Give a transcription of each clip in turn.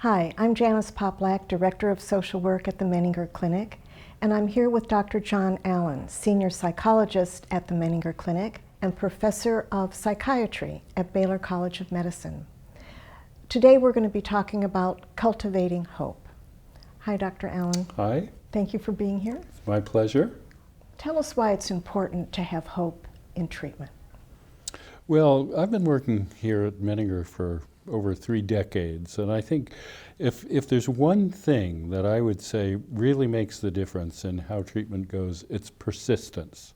Hi, I'm Janice Poplack, Director of Social Work at the Menninger Clinic, and I'm here with Dr. John Allen, Senior Psychologist at the Menninger Clinic and Professor of Psychiatry at Baylor College of Medicine. Today we're going to be talking about cultivating hope. Hi, Dr. Allen. Hi. Thank you for being here. It's my pleasure. Tell us why it's important to have hope in treatment. Well, I've been working here at Menninger for over 3 decades, and I think if there's one thing that I would say really makes the difference in how treatment goes, it's persistence.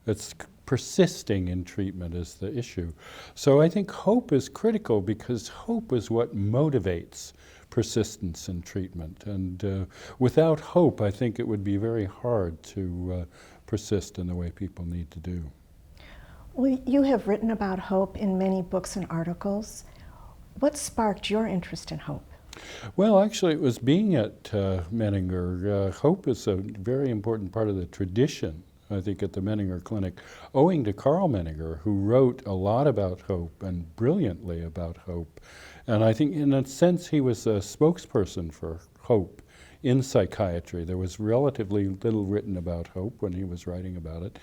It's persisting in treatment is the issue. So I think hope is critical because hope is what motivates persistence in treatment. And without hope, I think it would be very hard to persist in the way people need to do. Well, you have written about hope in many books and articles. What sparked your interest in hope? Well, actually, it was being at Menninger. Hope is a very important part of the tradition, I think, at the Menninger Clinic, owing to Carl Menninger, who wrote a lot about hope and brilliantly about hope. And I think, in a sense, he was a spokesperson for hope in psychiatry. There was relatively little written about hope when he was writing about it.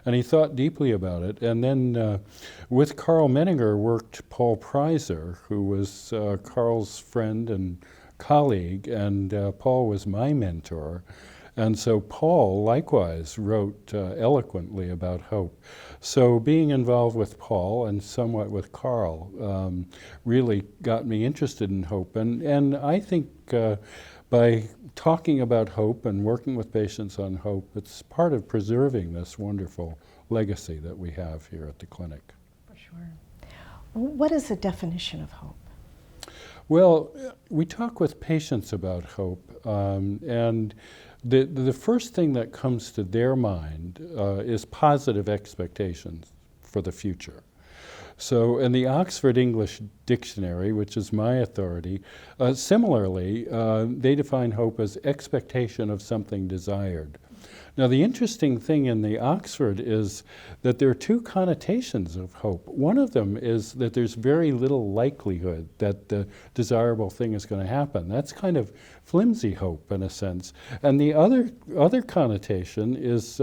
And he thought deeply about it. And then with Carl Menninger worked Paul Preiser, who was Carl's friend and colleague, and Paul was my mentor. And so Paul likewise wrote eloquently about hope. So being involved with Paul and somewhat with Carl really got me interested in hope. And I think by talking about hope and working with patients on hope, it's part of preserving this wonderful legacy that we have here at the clinic. For sure. What is the definition of hope? Well, we talk with patients about hope, and the first thing that comes to their mind is positive expectations for the future. So in the Oxford English Dictionary, which is my authority, similarly, they define hope as expectation of something desired. Now, the interesting thing in the Oxford is that there are 2 connotations of hope. One of them is that there's very little likelihood that the desirable thing is going to happen. That's kind of flimsy hope in a sense. And the other connotation is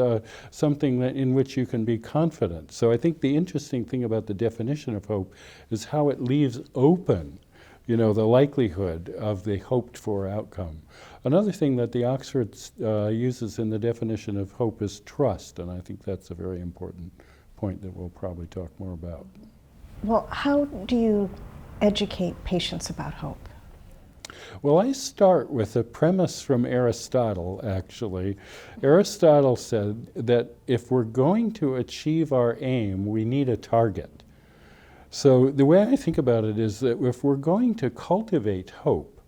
something in which you can be confident. So I think the interesting thing about the definition of hope is how it leaves open, the likelihood of the hoped for outcome. Another thing that the Oxford uses in the definition of hope is trust, and I think that's a very important point that we'll probably talk more about. Well, how do you educate patients about hope? Well, I start with a premise from Aristotle, actually. Aristotle said that if we're going to achieve our aim, we need a target. So the way I think about it is that if we're going to cultivate hope,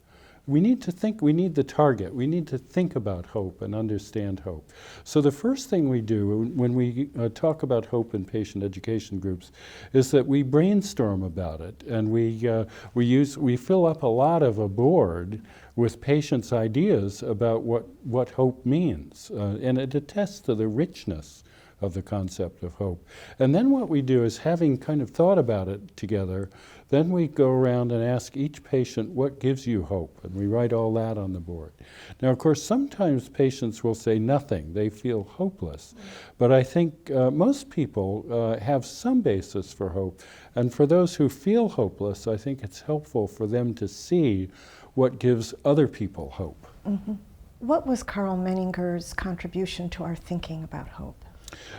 we need the target. We need to think about hope and understand hope. So the first thing we do when we talk about hope in patient education groups is that we brainstorm about it, and we fill up a lot of a board with patients' ideas about what hope means, and it attests to the richness of the concept of hope. And then what we do is, having kind of thought about it together, then we go around and ask each patient, what gives you hope? And we write all that on the board. Now, of course, sometimes patients will say nothing. They feel hopeless. But I think most people have some basis for hope. And for those who feel hopeless, I think it's helpful for them to see what gives other people hope. Mm-hmm. What was Carl Menninger's contribution to our thinking about hope?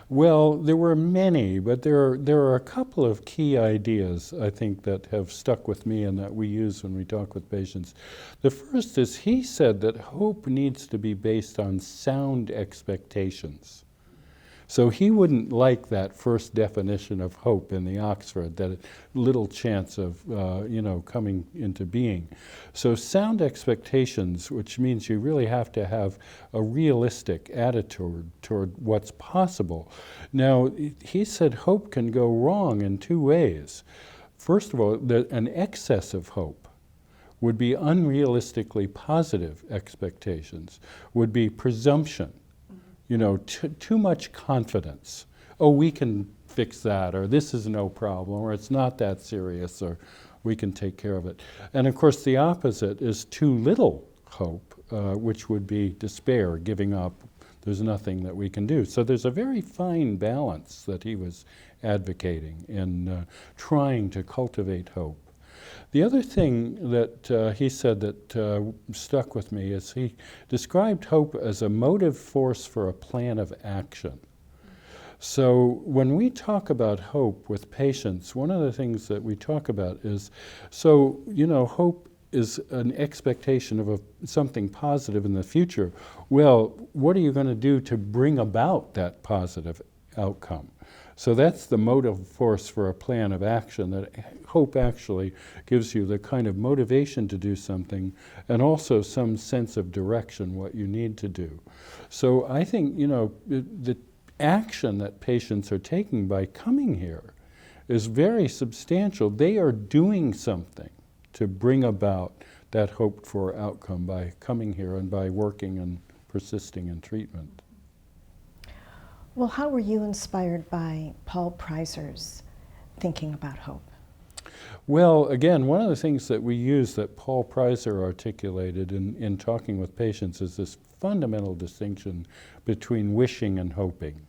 Well, there were many, but there are a couple of key ideas, I think, that have stuck with me and that we use when we talk with patients. The first is, he said that hope needs to be based on sound expectations. So he wouldn't like that first definition of hope in the Oxford, that little chance of coming into being. So sound expectations, which means you really have to have a realistic attitude toward what's possible. Now, he said hope can go wrong in 2 ways. First of all, an excess of hope would be unrealistically positive expectations, would be presumption. Too much confidence. Oh, we can fix that, or this is no problem, or it's not that serious, or we can take care of it. And of course, the opposite is too little hope, which would be despair, giving up. There's nothing that we can do. So there's a very fine balance that he was advocating in trying to cultivate hope. The other thing that he said that stuck with me is he described hope as a motive force for a plan of action. So when we talk about hope with patients, one of the things that we talk about is, so, hope is an expectation of something positive in the future. Well, what are you going to do to bring about that positive outcome? So that's the motive force for a plan of action, that hope actually gives you the kind of motivation to do something and also some sense of direction, what you need to do. So I think, the action that patients are taking by coming here is very substantial. They are doing something to bring about that hoped for outcome by coming here and by working and persisting in treatment. Well, how were you inspired by Paul Preiser's thinking about hope? Well, again, one of the things that we use that Paul Preiser articulated in talking with patients is this fundamental distinction between wishing and hoping.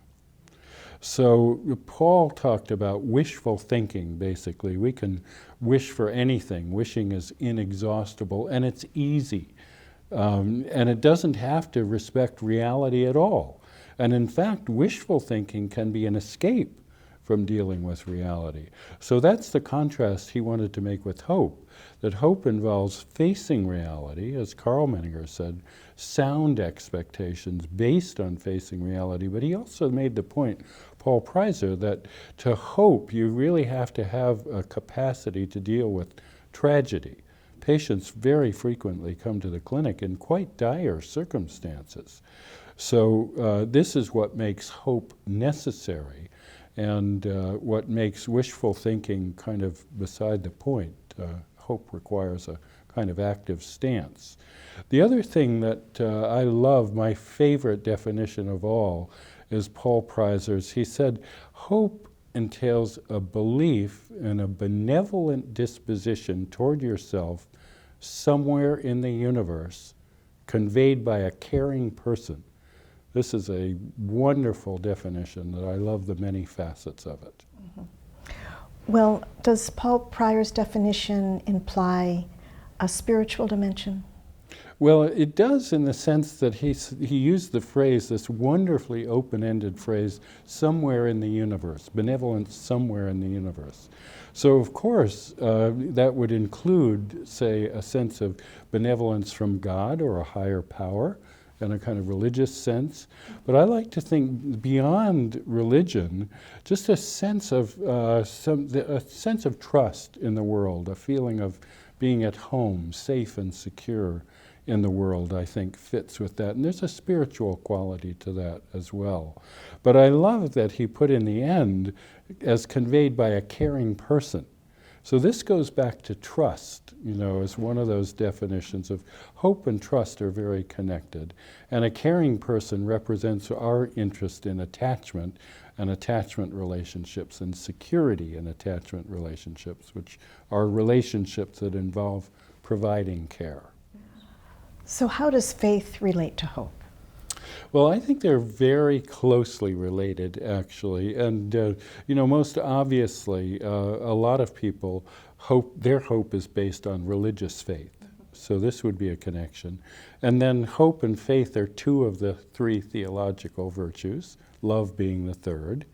So Paul talked about wishful thinking, basically. We can wish for anything. Wishing is inexhaustible, and it's easy. And it doesn't have to respect reality at all. And in fact, wishful thinking can be an escape from dealing with reality. So that's the contrast he wanted to make with hope, that hope involves facing reality, as Carl Menninger said, sound expectations based on facing reality. But he also made the point, Paul Preiser, that to hope, you really have to have a capacity to deal with tragedy. Patients very frequently come to the clinic in quite dire circumstances. So this is what makes hope necessary and what makes wishful thinking kind of beside the point. Hope requires a kind of active stance. The other thing that I love, my favorite definition of all, is Paul Preiser's. He said, hope entails a belief in a benevolent disposition toward yourself somewhere in the universe, conveyed by a caring person. This is a wonderful definition that I love the many facets of it. Mm-hmm. Well, does Paul Preiser's definition imply a spiritual dimension? Well, it does in the sense that he used the phrase, this wonderfully open-ended phrase, somewhere in the universe, benevolence somewhere in the universe. So of course, that would include, say, a sense of benevolence from God or a higher power in a kind of religious sense. But I like to think beyond religion, just a sense of trust in the world, a feeling of being at home, safe and secure in the world, I think fits with that. And there's a spiritual quality to that as well. But I love that he put in the end as conveyed by a caring person. So this goes back to trust, as one of those definitions of hope and trust are very connected. And a caring person represents our interest in attachment and attachment relationships and security in attachment relationships, which are relationships that involve providing care. So how does faith relate to hope? Well, I think they're very closely related, actually. And, most obviously, a lot of people their hope is based on religious faith. So this would be a connection. And then hope and faith are two of the three theological virtues, love being the third.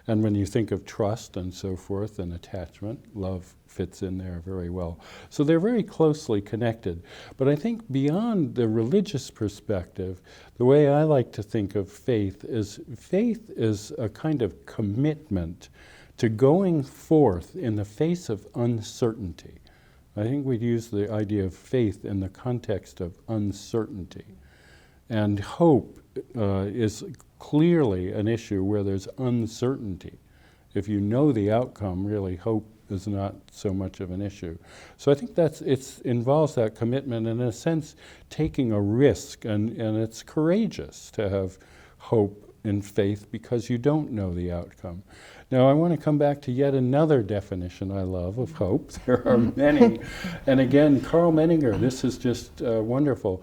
And when you think of trust and so forth and attachment, love fits in there very well. So they're very closely connected. But I think beyond the religious perspective, the way I like to think of faith is a kind of commitment to going forth in the face of uncertainty. I think we'd use the idea of faith in the context of uncertainty. And hope is clearly an issue where there's uncertainty. If you know the outcome, really, hope is not so much of an issue. So I think it involves that commitment, and in a sense, taking a risk, and it's courageous to have hope in faith because you don't know the outcome. Now, I want to come back to yet another definition I love of hope. There are many. And again, Carl Menninger, this is just wonderful.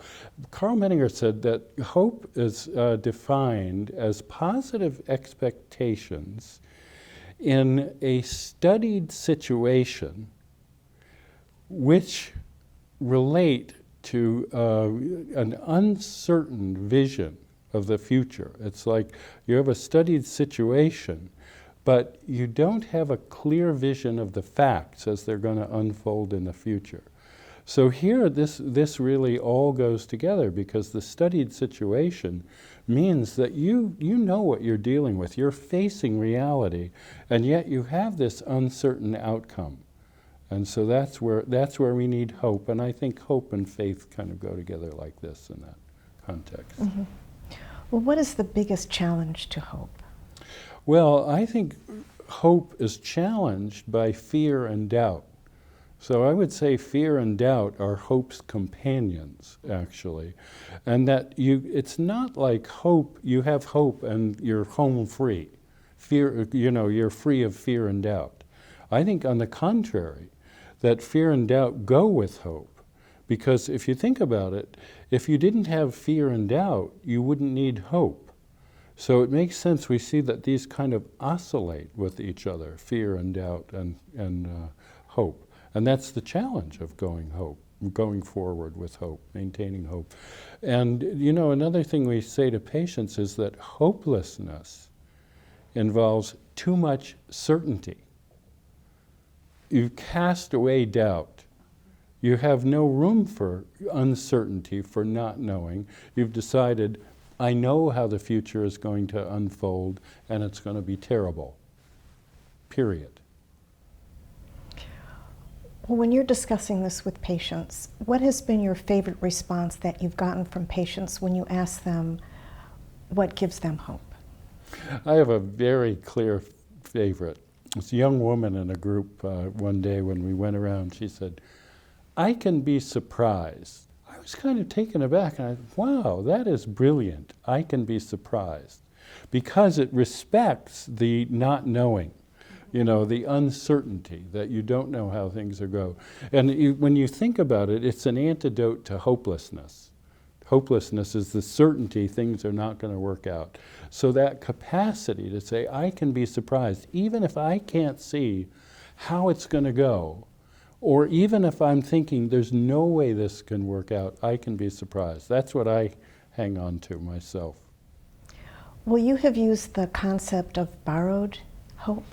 Carl Menninger said that hope is defined as positive expectations in a studied situation which relate to an uncertain vision of the future. It's like you have a studied situation, but you don't have a clear vision of the facts as they're going to unfold in the future. So here, this really all goes together, because the studied situation means that you know what you're dealing with. You're facing reality, and yet you have this uncertain outcome. And so that's where we need hope. And I think hope and faith kind of go together like this in that context. Mm-hmm. Well, what is the biggest challenge to hope? Well, I think hope is challenged by fear and doubt. So I would say fear and doubt are hope's companions, actually. And that it's not like hope, you have hope and you're home free. Fear, you're free of fear and doubt. I think on the contrary, that fear and doubt go with hope. Because if you think about it, if you didn't have fear and doubt, you wouldn't need hope. So it makes sense. We see that these kind of oscillate with each other, fear and doubt and hope. And that's the challenge of going forward with hope, maintaining hope. And another thing we say to patients is that hopelessness involves too much certainty. You cast away doubt. You have no room for uncertainty, for not knowing. You've decided, I know how the future is going to unfold, and it's going to be terrible. Period. Well, when you're discussing this with patients, what has been your favorite response that you've gotten from patients when you ask them what gives them hope? I have a very clear favorite. This young woman in a group one day when we went around, she said, I can be surprised. I was kind of taken aback, and I thought, wow, that is brilliant. I can be surprised. Because it respects the not knowing. The uncertainty that you don't know how things are going. And when you think about it, it's an antidote to hopelessness. Hopelessness is the certainty things are not going to work out. So that capacity to say, I can be surprised, even if I can't see how it's going to go, or even if I'm thinking there's no way this can work out, I can be surprised. That's what I hang on to myself. Well, you have used the concept of borrowed hope.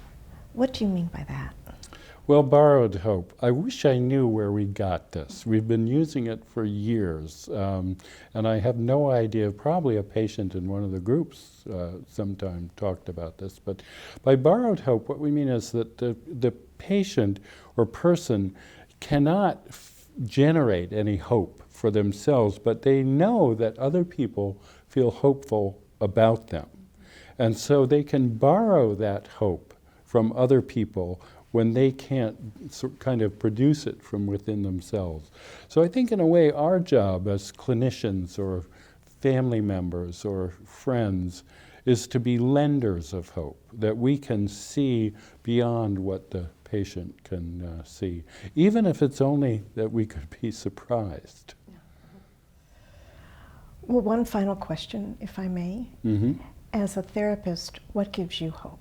What do you mean by that? Well, borrowed hope. I wish I knew where we got this. We've been using it for years, and I have no idea. Probably a patient in one of the groups sometime talked about this. But by borrowed hope, what we mean is that the patient or person cannot generate any hope for themselves, but they know that other people feel hopeful about them. And so they can borrow that hope from other people when they can't kind of produce it from within themselves. So I think in a way our job as clinicians or family members or friends is to be lenders of hope, that we can see beyond what the patient can see, even if it's only that we could be surprised. Well, one final question, if I may. Mm-hmm. As a therapist, what gives you hope?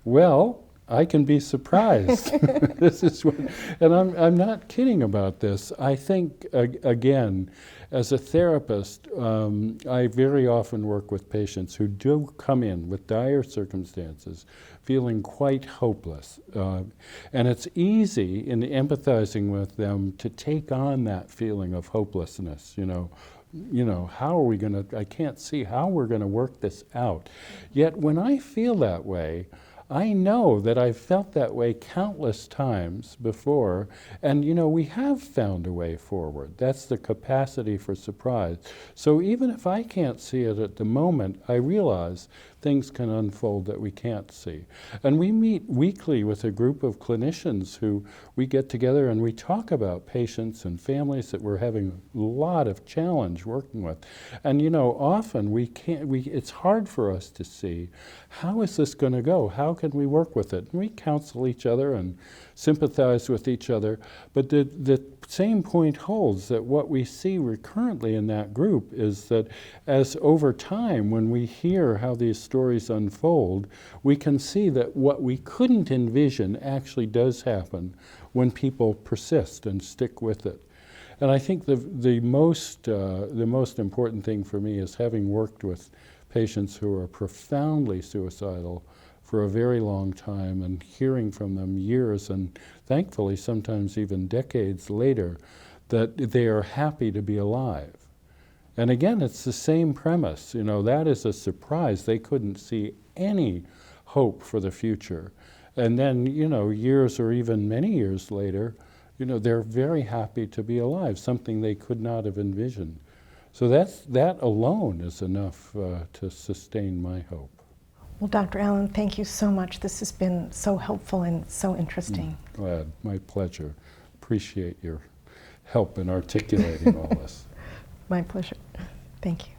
Well, I can be surprised. This is what, and I'm not kidding about this. I think, again, as a therapist, I very often work with patients who do come in with dire circumstances, feeling quite hopeless. And it's easy in empathizing with them to take on that feeling of hopelessness, how are we going to, I can't see how we're going to work this out. Yet when I feel that way, I know that I've felt that way countless times before, and we have found a way forward. That's the capacity for surprise. So even if I can't see it at the moment, I realize things can unfold that we can't see. And we meet weekly with a group of clinicians who we get together and we talk about patients and families that we're having a lot of challenge working with. And you know, often it's hard for us to see, how is this going to go? How can we work with it? And we counsel each other and sympathize with each other. But the same point holds, that what we see recurrently in that group is that as over time, when we hear how these stories unfold, we can see that what we couldn't envision actually does happen when people persist and stick with it. And I think the most important thing for me is, having worked with patients who are profoundly suicidal for a very long time and hearing from them years and thankfully sometimes even decades later, that they are happy to be alive. And again, it's the same premise. You know, that is a surprise. They couldn't see any hope for the future. And then, you know, years or even many years later, you know, they're very happy to be alive, something they could not have envisioned. So that alone is enough to sustain my hope. Well, Dr. Allen, thank you so much. This has been so helpful and so interesting. Glad, my pleasure. Appreciate your help in articulating all this. My pleasure. Thank you.